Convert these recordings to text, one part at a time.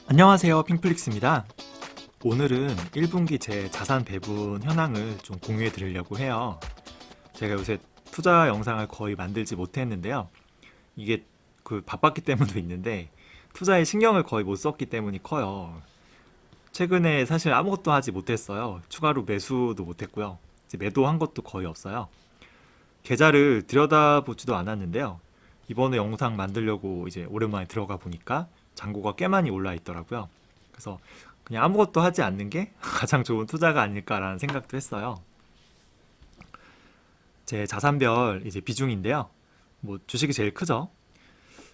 안녕하세요, 핑플릭스입니다. 오늘은 1분기 제 자산 배분 현황을 좀 공유해 드리려고 해요. 제가 요새 투자 영상을 거의 만들지 못했는데요. 이게 바빴기 때문도 있는데 투자에 신경을 거의 못 썼기 때문이 커요. 최근에 사실 아무것도 하지 못했어요. 추가로 매수도 못했고요. 이제 매도한 것도 거의 없어요. 계좌를 들여다보지도 않았는데요. 이번에 영상 만들려고 이제 오랜만에 들어가 보니까 잔고가 꽤 많이 올라 있더라고요. 그래서 그냥 아무것도 하지 않는 게 가장 좋은 투자가 아닐까라는 생각도 했어요. 제 자산별 이제 비중인데요. 뭐 주식이 제일 크죠.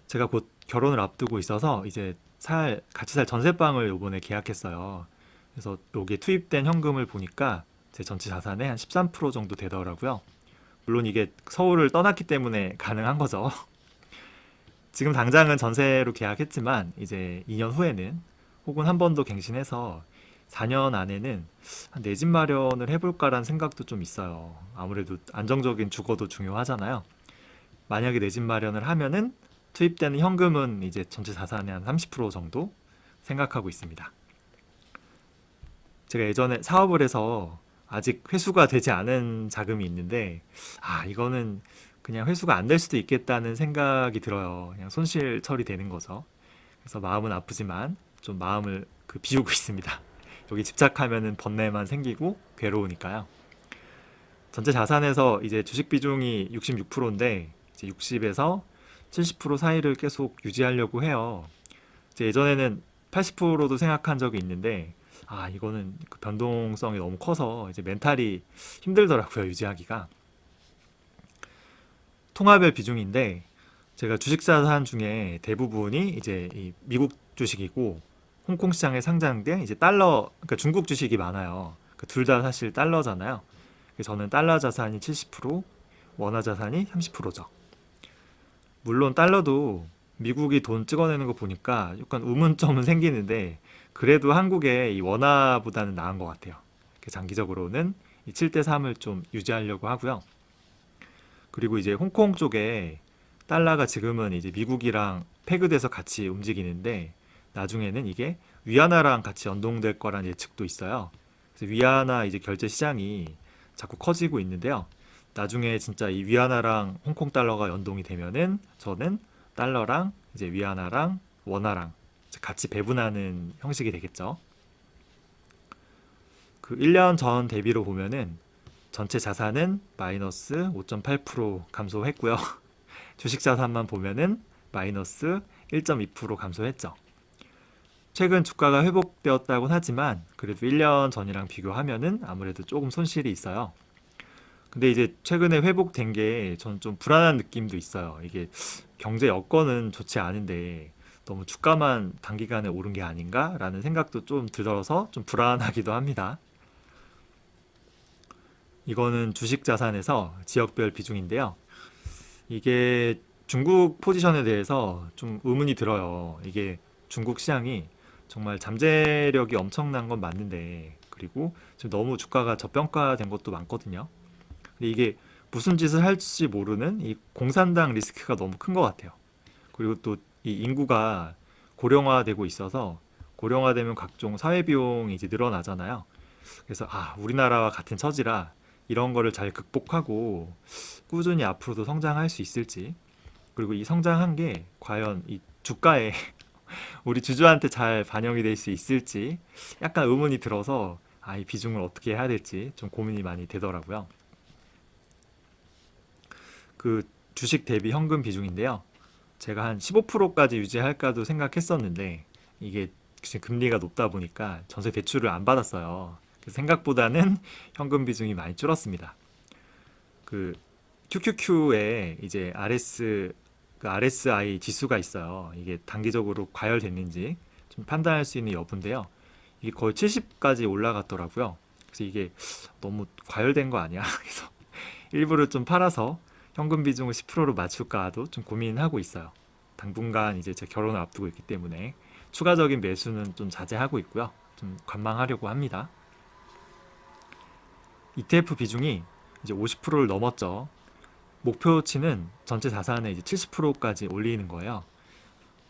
제가 곧 결혼을 앞두고 있어서 이제 같이 살 전세방을 요번에 계약했어요. 그래서 여기에 투입된 현금을 보니까 제 전체 자산의 한 13% 정도 되더라고요. 물론 이게 서울을 떠났기 때문에 가능한 거죠. 지금 당장은 전세로 계약했지만 이제 2년 후에는 혹은 한 번 더 갱신해서 4년 안에는 내 집 마련을 해볼까라는 생각도 좀 있어요. 아무래도 안정적인 주거도 중요하잖아요. 만약에 내 집 마련을 하면은 투입되는 현금은 이제 전체 자산의 한 30% 정도 생각하고 있습니다. 제가 예전에 사업을 해서 아직 회수가 되지 않은 자금이 있는데, 이거는 그냥 회수가 안 될 수도 있겠다는 생각이 들어요. 그냥 손실 처리되는 거죠. 그래서 마음은 아프지만 좀 마음을 비우고 있습니다. 여기 집착하면은 번뇌만 생기고 괴로우니까요. 전체 자산에서 이제 주식 비중이 66%인데 이제 60에서 70% 사이를 계속 유지하려고 해요. 이제 예전에는 80%도 생각한 적이 있는데 이거는 변동성이 너무 커서 이제 멘탈이 힘들더라고요, 유지하기가. 통화별 비중인데 제가 주식 자산 중에 대부분이 이제 이 미국 주식이고 홍콩 시장에 상장된 이제 달러, 그러니까 중국 주식이 많아요. 둘 다 사실 달러잖아요. 그래서 저는 달러 자산이 70%, 원화 자산이 30%죠. 물론 달러도 미국이 돈 찍어내는 거 보니까 약간 의문점은 생기는데 그래도 한국의 이 원화보다는 나은 것 같아요. 장기적으로는 이 7대 3을 좀 유지하려고 하고요. 그리고 이제 홍콩 쪽에 달러가 지금은 이제 미국이랑 페그돼서 같이 움직이는데 나중에는 이게 위안화랑 같이 연동될 거란 예측도 있어요. 그래서 위안화 이제 결제 시장이 자꾸 커지고 있는데요. 나중에 진짜 이 위안화랑 홍콩 달러가 연동이 되면은 저는 달러랑 이제 위안화랑 원화랑 같이 배분하는 형식이 되겠죠. 1년 전 대비로 보면은 전체 자산은 마이너스 5.8% 감소했고요. 주식 자산만 보면은 마이너스 1.2% 감소했죠. 최근 주가가 회복되었다곤 하지만 그래도 1년 전이랑 비교하면은 아무래도 조금 손실이 있어요. 근데 이제 최근에 회복된 게 저는 좀 불안한 느낌도 있어요. 이게 경제 여건은 좋지 않은데 너무 주가만 단기간에 오른 게 아닌가라는 생각도 좀 들어서 좀 불안하기도 합니다. 이거는 주식 자산에서 지역별 비중인데요. 이게 중국 포지션에 대해서 좀 의문이 들어요. 이게 중국 시장이 정말 잠재력이 엄청난 건 맞는데, 그리고 지금 너무 주가가 저평가된 것도 많거든요. 근데 이게 무슨 짓을 할지 모르는 이 공산당 리스크가 너무 큰 것 같아요. 그리고 또 이 인구가 고령화되고 있어서 고령화되면 각종 사회 비용이 이제 늘어나잖아요. 그래서 우리나라와 같은 처지라 이런 거를 잘 극복하고 꾸준히 앞으로도 성장할 수 있을지, 그리고 이 성장한 게 과연 이 주가에 우리 주주한테 잘 반영이 될 수 있을지 약간 의문이 들어서 이 비중을 어떻게 해야 될지 좀 고민이 많이 되더라고요. 주식 대비 현금 비중인데요. 제가 한 15%까지 유지할까도 생각했었는데 이게 지금 금리가 높다 보니까 전세 대출을 안 받았어요. 그래서 생각보다는 현금 비중이 많이 줄었습니다. 그 QQQ에 이제 RSI 지수가 있어요. 이게 단기적으로 과열됐는지 좀 판단할 수 있는 여부인데요. 이게 거의 70까지 올라갔더라고요. 그래서 이게 너무 과열된 거 아니야? 그래서 일부를 좀 팔아서 현금 비중을 10%로 맞출까도 좀 고민하고 있어요. 당분간 이제 제 결혼을 앞두고 있기 때문에 추가적인 매수는 좀 자제하고 있고요. 좀 관망하려고 합니다. ETF 비중이 이제 50%를 넘었죠. 목표치는 전체 자산의 이제 70%까지 올리는 거예요.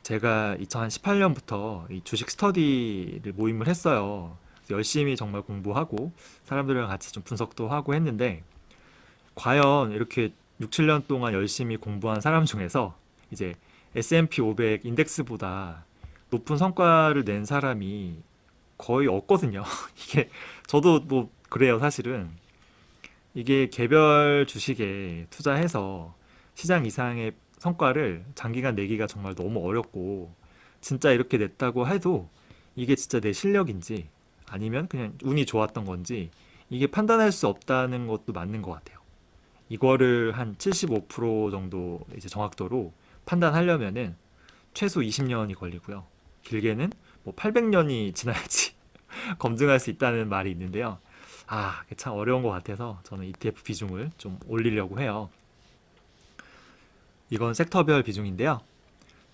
제가 2018년부터 이 주식 스터디를 모임을 했어요. 그래서 열심히 정말 공부하고 사람들이랑 같이 좀 분석도 하고 했는데 과연 이렇게 6, 7년 동안 열심히 공부한 사람 중에서 이제 S&P 500 인덱스보다 높은 성과를 낸 사람이 거의 없거든요. 이게 저도 뭐 그래요, 사실은. 이게 개별 주식에 투자해서 시장 이상의 성과를 장기간 내기가 정말 너무 어렵고 진짜 이렇게 냈다고 해도 이게 진짜 내 실력인지 아니면 그냥 운이 좋았던 건지 이게 판단할 수 없다는 것도 맞는 것 같아요. 이거를 한 75% 정도 이제 정확도로 판단하려면은 최소 20년이 걸리고요. 길게는 뭐 800년이 지나야지 검증할 수 있다는 말이 있는데요. 아, 그게 참 어려운 것 같아서 저는 ETF 비중을 좀 올리려고 해요. 이건 섹터별 비중인데요.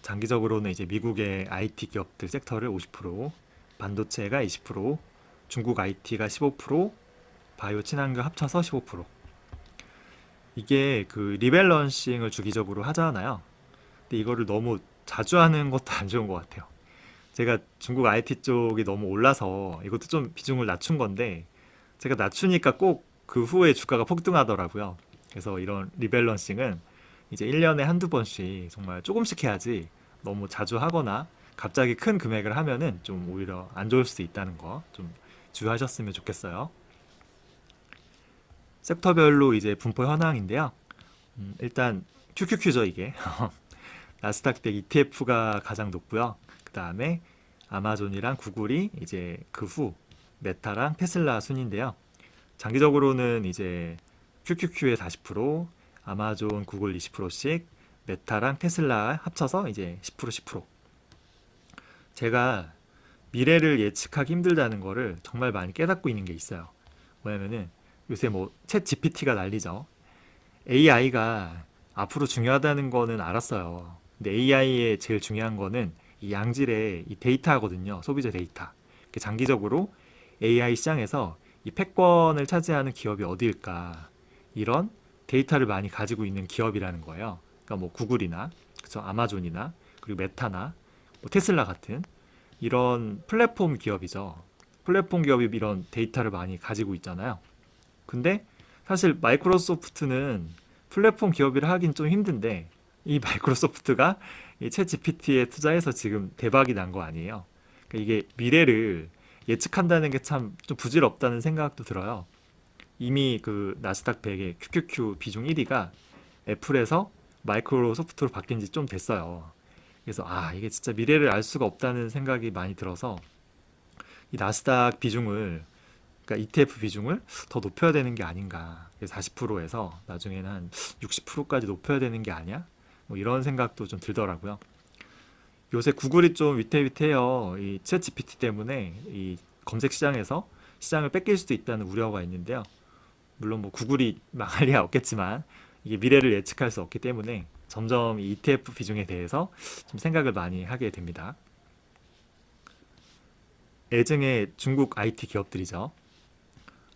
장기적으로는 이제 미국의 IT 기업들 섹터를 50%, 반도체가 20%, 중국 IT가 15%, 바이오 친환경 합쳐서 15%. 이게 그 리밸런싱을 주기적으로 하잖아요. 근데 이거를 너무 자주 하는 것도 안 좋은 것 같아요. 제가 중국 IT 쪽이 너무 올라서 이것도 좀 비중을 낮춘 건데 제가 낮추니까 꼭 그 후에 주가가 폭등하더라고요. 그래서 이런 리밸런싱은 이제 1년에 한두 번씩 정말 조금씩 해야지 너무 자주 하거나 갑자기 큰 금액을 하면은 좀 오히려 안 좋을 수도 있다는 거 좀 주의하셨으면 좋겠어요. 섹터별로 이제 분포 현황인데요. 일단 QQQ죠 이게. 나스닥 100 ETF가 가장 높고요. 그 다음에 아마존이랑 구글이 이제 그 후 메타랑 테슬라 순인데요. 장기적으로는 이제 QQQ의 40%, 아마존, 구글 20%씩, 메타랑 테슬라 합쳐서 이제 10% 10%. 제가 미래를 예측하기 힘들다는 거를 정말 많이 깨닫고 있는 게 있어요. 뭐냐면은 요새 뭐 챗 GPT가 난리죠. AI가 앞으로 중요하다는 거는 알았어요. 근데 AI의 제일 중요한 거는 이 양질의 이 데이터거든요. 소비자 데이터. 장기적으로 AI 시장에서 이 패권을 차지하는 기업이 어디일까? 이런 데이터를 많이 가지고 있는 기업이라는 거예요. 그러니까 뭐 구글이나 그쵸? 아마존이나 그리고 메타나 뭐 테슬라 같은 이런 플랫폼 기업이죠. 플랫폼 기업이 이런 데이터를 많이 가지고 있잖아요. 근데 사실 마이크로소프트는 플랫폼 기업이라 하긴 좀 힘든데 이 마이크로소프트가 이챗 GPT에 투자해서 지금 대박이 난 거 아니에요. 그러니까 이게 미래를 예측한다는 게 참 좀 부질없다는 생각도 들어요. 이미 그 나스닥 100의 QQQ 비중 1위가 애플에서 마이크로소프트로 바뀐 지 좀 됐어요. 그래서 아, 이게 진짜 미래를 알 수가 없다는 생각이 많이 들어서 이 나스닥 비중을 그러니까 ETF 비중을 더 높여야 되는 게 아닌가. 40%에서 나중에는 한 60%까지 높여야 되는 게 아니야? 뭐 이런 생각도 좀 들더라고요. 요새 구글이 좀 위태위태해요. 이 챗 GPT 때문에 이 검색 시장에서 시장을 뺏길 수도 있다는 우려가 있는데요. 물론 뭐 구글이 망할 리야 없겠지만 이게 미래를 예측할 수 없기 때문에 점점 이 ETF 비중에 대해서 좀 생각을 많이 하게 됩니다. 애증의 중국 IT 기업들이죠.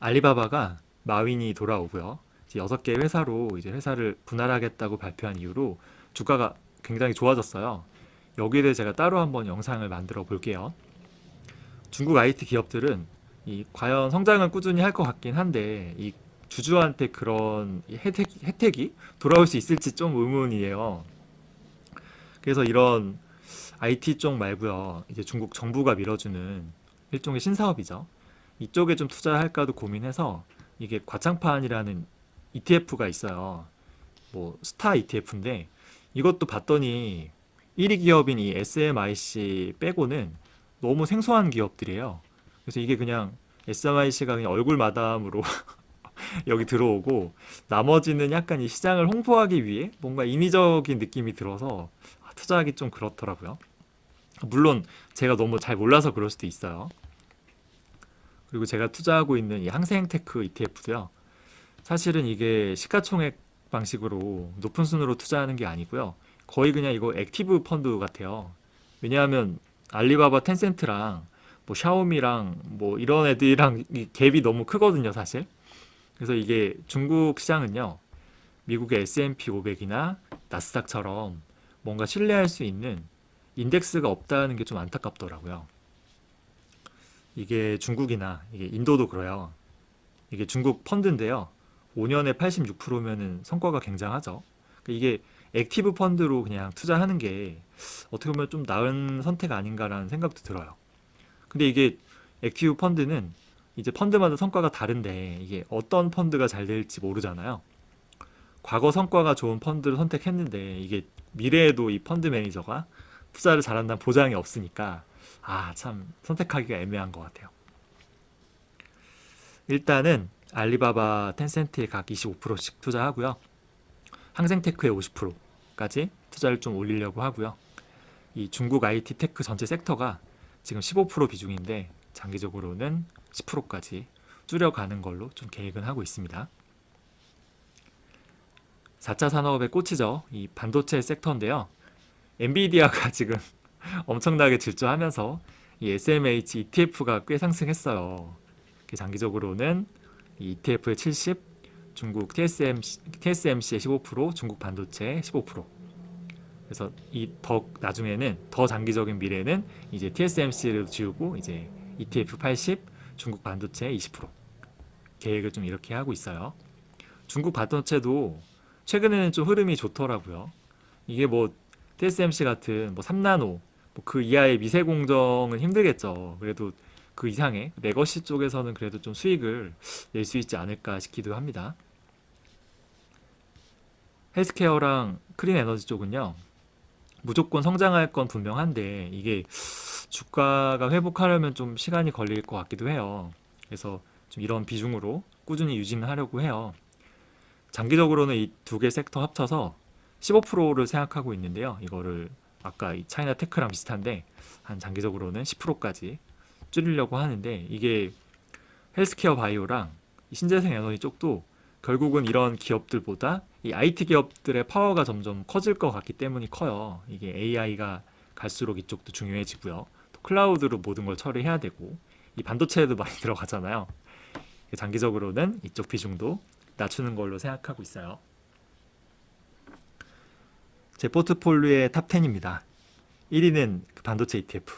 알리바바가 마윈이 돌아오고요. 이제 6개 회사로 이제 회사를 분할하겠다고 발표한 이후로 주가가 굉장히 좋아졌어요. 여기에 대해 제가 따로 한번 영상을 만들어 볼게요. 중국 IT 기업들은 이 과연 성장을 꾸준히 할 것 같긴 한데 이 주주한테 그런 혜택이 돌아올 수 있을지 좀 의문이에요. 그래서 이런 IT 쪽 말고요. 이제 중국 정부가 밀어주는 일종의 신사업이죠. 이쪽에 좀 투자할까도 고민해서 이게 과창판이라는 ETF가 있어요. 뭐 스타 ETF인데 이것도 봤더니 1위 기업인 이 SMIC 빼고는 너무 생소한 기업들이에요. 그래서 이게 그냥 SMIC가 그냥 얼굴 마담으로 여기 들어오고 나머지는 약간 이 시장을 홍보하기 위해 뭔가 인위적인 느낌이 들어서 투자하기 좀 그렇더라고요. 물론 제가 너무 잘 몰라서 그럴 수도 있어요. 그리고 제가 투자하고 있는 이 항생테크 ETF도요. 사실은 이게 시가총액 방식으로 높은 순으로 투자하는 게 아니고요. 거의 그냥 이거 액티브 펀드 같아요. 왜냐하면 알리바바, 텐센트랑 뭐 샤오미랑 뭐 이런 애들이랑 이 갭이 너무 크거든요, 사실. 그래서 이게 중국 시장은요. 미국의 S&P 500이나 나스닥처럼 뭔가 신뢰할 수 있는 인덱스가 없다는 게 좀 안타깝더라고요. 이게 중국이나 이게 인도도 그래요. 이게 중국 펀드인데요. 5년에 86%면은 성과가 굉장하죠. 그러니까 이게 액티브 펀드로 그냥 투자하는 게 어떻게 보면 좀 나은 선택 아닌가라는 생각도 들어요. 근데 이게 액티브 펀드는 이제 펀드마다 성과가 다른데 이게 어떤 펀드가 잘 될지 모르잖아요. 과거 성과가 좋은 펀드를 선택했는데 이게 미래에도 이 펀드 매니저가 투자를 잘한다는 보장이 없으니까 참 선택하기가 애매한 것 같아요. 일단은 알리바바, 텐센트에 각 25%씩 투자하고요. 항생테크에 50%까지 투자를 좀 올리려고 하고요. 이 중국 IT 테크 전체 섹터가 지금 15% 비중인데 장기적으로는 10%까지 줄여가는 걸로 좀 계획은 하고 있습니다. 4차 산업의 꽃이죠. 이 반도체 섹터인데요. 엔비디아가 지금 엄청나게 질주하면서 이 SMH ETF가 꽤 상승했어요. 장기적으로는 이 ETF의 70, 중국 TSMC의 15%, 중국 반도체 15%. 그래서 이 더 나중에는 더 장기적인 미래는 이제 TSMC를 지우고 이제 ETF 80, 중국 반도체 20% 계획을 좀 이렇게 하고 있어요. 중국 반도체도 최근에는 좀 흐름이 좋더라고요. 이게 뭐 TSMC 같은 뭐 3나노 뭐그 이하의 미세 공정은 힘들겠죠. 그래도 그 이상의 레거시 쪽에서는 그래도 좀 수익을 낼 수 있지 않을까 싶기도 합니다. 헬스케어랑 클린 에너지 쪽은요. 무조건 성장할 건 분명한데 이게 주가가 회복하려면 좀 시간이 걸릴 것 같기도 해요. 그래서 좀 이런 비중으로 꾸준히 유지는 하려고 해요. 장기적으로는 이 두 개 섹터 합쳐서 15%를 생각하고 있는데요. 이거를 아까 이 차이나 테크랑 비슷한데 한 장기적으로는 10%까지 줄이려고 하는데 이게 헬스케어 바이오랑 이 신재생 에너지 쪽도 결국은 이런 기업들보다 이 IT 기업들의 파워가 점점 커질 것 같기 때문이 커요. 이게 AI가 갈수록 이쪽도 중요해지고요. 또 클라우드로 모든 걸 처리해야 되고 이 반도체에도 많이 들어가잖아요. 장기적으로는 이쪽 비중도 낮추는 걸로 생각하고 있어요. 제 포트폴리오의 탑 10입니다. 1위는 반도체 ETF,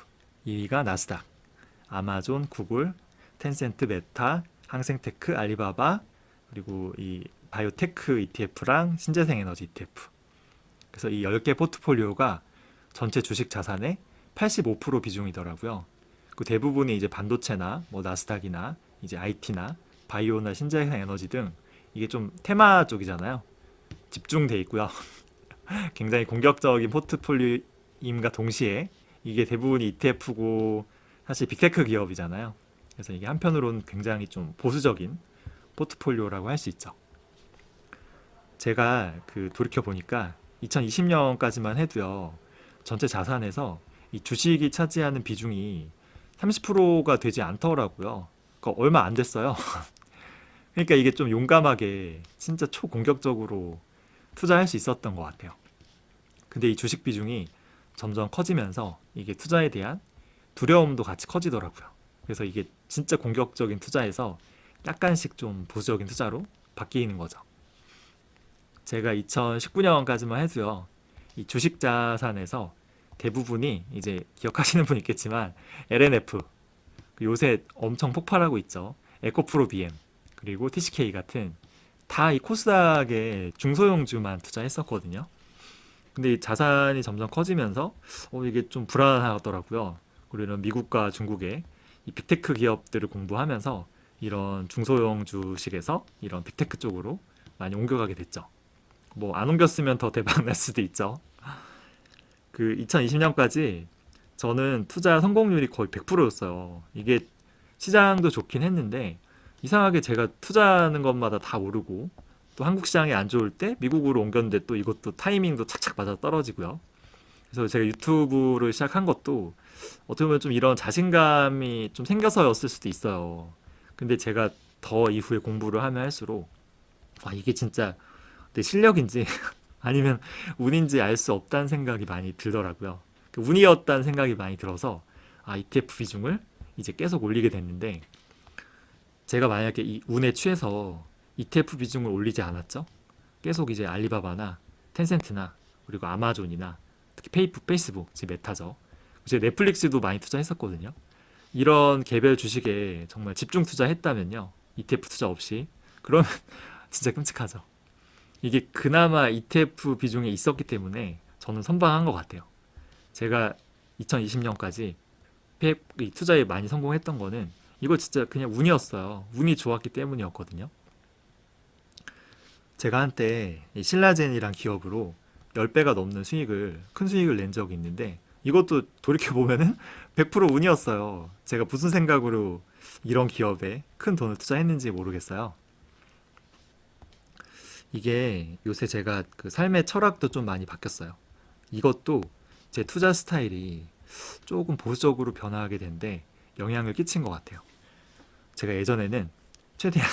2위가 나스닥, 아마존, 구글, 텐센트, 메타, 항생테크, 알리바바, 그리고 이 바이오테크 ETF랑 신재생 에너지 ETF. 그래서 이 10개 포트폴리오가 전체 주식 자산의 85% 비중이더라고요. 그 대부분이 이제 반도체나 뭐 나스닥이나 이제 IT나 바이오나 신재생 에너지 등 이게 좀 테마 쪽이잖아요. 집중돼 있고요. 굉장히 공격적인 포트폴리오임과 동시에 이게 대부분이 ETF고 사실 빅테크 기업이잖아요. 그래서 이게 한편으로는 굉장히 좀 보수적인 포트폴리오라고 할 수 있죠. 제가 그 돌이켜 보니까 2020년까지만 해도요. 전체 자산에서 이 주식이 차지하는 비중이 30%가 되지 않더라고요. 그러니까 얼마 안 됐어요. 그러니까 이게 좀 용감하게 진짜 초공격적으로 투자할 수 있었던 것 같아요. 근데 이 주식 비중이 점점 커지면서 이게 투자에 대한 두려움도 같이 커지더라고요. 그래서 이게 진짜 공격적인 투자에서 약간씩 좀 보수적인 투자로 바뀌는 거죠. 제가 2019년까지만 해도요. 이 주식 자산에서 대부분이 이제 기억하시는 분 있겠지만 LNF 요새 엄청 폭발하고 있죠. 에코프로 BM 그리고 TCK 같은 다 이 코스닥의 중소형주만 투자했었거든요. 근데 이 자산이 점점 커지면서 이게 좀 불안하더라고요. 그리고 이런 미국과 중국의 이 빅테크 기업들을 공부하면서 이런 중소형 주식에서 이런 빅테크 쪽으로 많이 옮겨가게 됐죠. 뭐 안 옮겼으면 더 대박 날 수도 있죠. 그 2020년까지 저는 투자 성공률이 거의 100%였어요. 이게 시장도 좋긴 했는데 이상하게 제가 투자하는 것마다 다 오르고 또 한국 시장이 안 좋을 때 미국으로 옮겼는데 또 이것도 타이밍도 착착 맞아 떨어지고요. 그래서 제가 유튜브를 시작한 것도 어떻게 보면 좀 이런 자신감이 좀 생겨서였을 수도 있어요. 근데 제가 더 이후에 공부를 하면 할수록 이게 진짜 내 실력인지 아니면 운인지 알 수 없다는 생각이 많이 들더라고요. 그 운이었다는 생각이 많이 들어서 ETF 비중을 이제 계속 올리게 됐는데 제가 만약에 이 운에 취해서 ETF 비중을 올리지 않았죠? 계속 이제 알리바바나 텐센트나 그리고 아마존이나 페이스북, 즉 메타죠. 제가 넷플릭스도 많이 투자했었거든요. 이런 개별 주식에 정말 집중 투자했다면요. ETF 투자 없이. 그러면 진짜 끔찍하죠. 이게 그나마 ETF 비중에 있었기 때문에 저는 선방한 것 같아요. 제가 2020년까지 투자에 많이 성공했던 거는 이거 진짜 그냥 운이었어요. 운이 좋았기 때문이었거든요. 제가 한때 이 신라젠이란 기업으로 10배가 넘는 큰 수익을 낸 적이 있는데 이것도 돌이켜보면은 100% 운이었어요. 제가 무슨 생각으로 이런 기업에 큰 돈을 투자했는지 모르겠어요. 이게 요새 제가 그 삶의 철학도 좀 많이 바뀌었어요. 이것도 제 투자 스타일이 조금 보수적으로 변화하게 된데 영향을 끼친 것 같아요. 제가 예전에는 최대한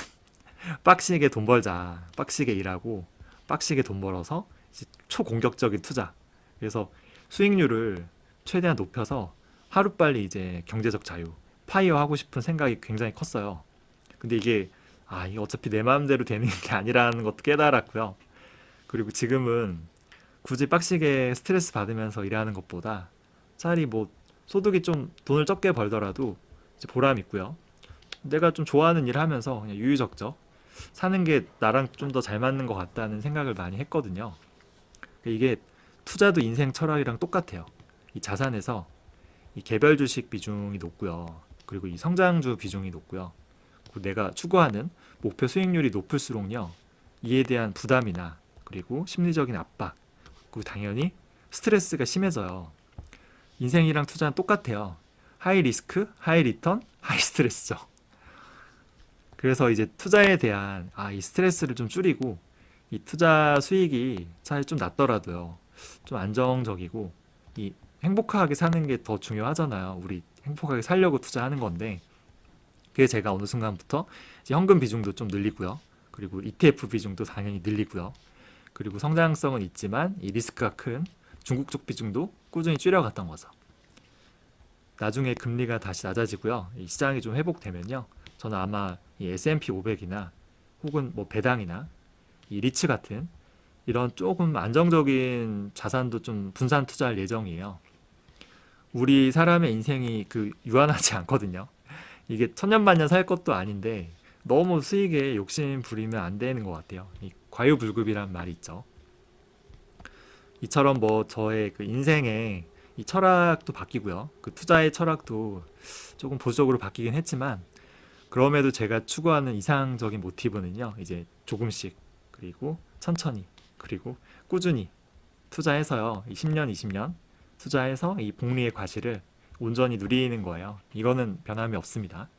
빡시게 돈 벌자, 빡시게 일하고 빡시게 돈 벌어서 이제 초공격적인 투자. 그래서 수익률을 최대한 높여서 하루빨리 이제 경제적 자유, 파이어 하고 싶은 생각이 굉장히 컸어요. 근데 이게 어차피 내 마음대로 되는 게 아니라는 것도 깨달았고요. 그리고 지금은 굳이 빡시게 스트레스 받으면서 일하는 것보다 차라리 뭐 소득이 좀 돈을 적게 벌더라도 이제 보람 있고요. 내가 좀 좋아하는 일 하면서 그냥 유유적적 사는 게 나랑 좀 더 잘 맞는 것 같다는 생각을 많이 했거든요. 이게 투자도 인생 철학이랑 똑같아요. 이 자산에서 이 개별 주식 비중이 높고요. 그리고 이 성장주 비중이 높고요. 그리고 내가 추구하는 목표 수익률이 높을수록요. 이에 대한 부담이나 그리고 심리적인 압박, 그리고 당연히 스트레스가 심해져요. 인생이랑 투자는 똑같아요. 하이 리스크, 하이 리턴, 하이 스트레스죠. 그래서 이제 투자에 대한 이 스트레스를 좀 줄이고 이 투자 수익이 차라리 좀 낮더라도요. 좀 안정적이고 이 행복하게 사는 게 더 중요하잖아요. 우리 행복하게 살려고 투자하는 건데 그래서 제가 어느 순간부터 이제 현금 비중도 좀 늘리고요. 그리고 ETF 비중도 당연히 늘리고요. 그리고 성장성은 있지만 이 리스크가 큰 중국 쪽 비중도 꾸준히 줄여갔던 거죠. 나중에 금리가 다시 낮아지고요. 이 시장이 좀 회복되면요. 저는 아마 이 S&P 500이나 혹은 뭐 배당이나 이 리츠 같은 이런 조금 안정적인 자산도 좀 분산 투자할 예정이에요. 우리 사람의 인생이 유한하지 않거든요. 이게 천년만년 살 것도 아닌데 너무 수익에 욕심 부리면 안 되는 것 같아요. 이 과유불급이란 말이 있죠. 이처럼 뭐 저의 그 인생의 이 철학도 바뀌고요. 그 투자의 철학도 조금 보수적으로 바뀌긴 했지만 그럼에도 제가 추구하는 이상적인 모티브는요. 이제 조금씩 그리고 천천히 그리고 꾸준히 투자해서요. 이 10년, 20년 투자해서 이 복리의 과실을 온전히 누리는 거예요. 이거는 변함이 없습니다.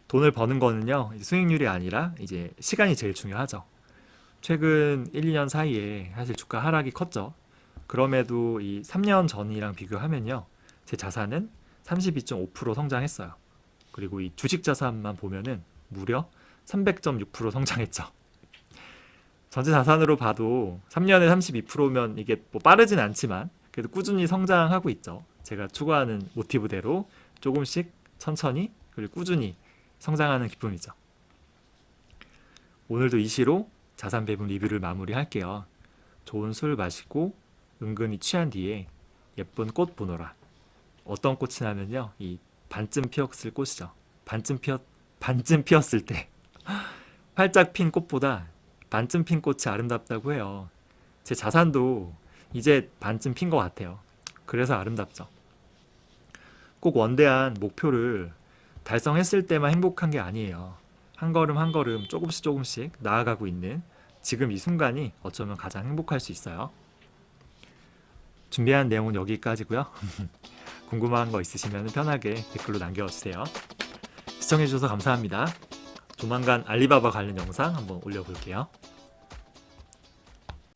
돈을 버는 거는요. 수익률이 아니라 이제 시간이 제일 중요하죠. 최근 1, 2년 사이에 사실 주가 하락이 컸죠. 그럼에도 이 3년 전이랑 비교하면요. 제 자산은 32.5% 성장했어요. 그리고 이 주식 자산만 보면은 무려 300.6% 성장했죠. 전체 자산으로 봐도 3년에 32%면 이게 뭐 빠르진 않지만 그래도 꾸준히 성장하고 있죠. 제가 추구하는 모티브대로 조금씩 천천히 그리고 꾸준히 성장하는 기쁨이죠. 오늘도 이 시로 자산 배분 리뷰를 마무리할게요. 좋은 술 마시고 은근히 취한 뒤에 예쁜 꽃 보노라. 어떤 꽃이냐면요. 이 반쯤 피었을 꽃이죠. 반쯤 피었을 때 활짝 핀 꽃보다 반쯤 핀 꽃이 아름답다고 해요. 제 자산도 이제 반쯤 핀 것 같아요. 그래서 아름답죠. 꼭 원대한 목표를 달성했을 때만 행복한 게 아니에요. 한 걸음 한 걸음 조금씩 나아가고 있는 지금 이 순간이 어쩌면 가장 행복할 수 있어요. 준비한 내용은 여기까지고요. 궁금한 거 있으시면 편하게 댓글로 남겨주세요. 시청해주셔서 감사합니다. 조만간 알리바바 관련 영상 한번 올려볼게요.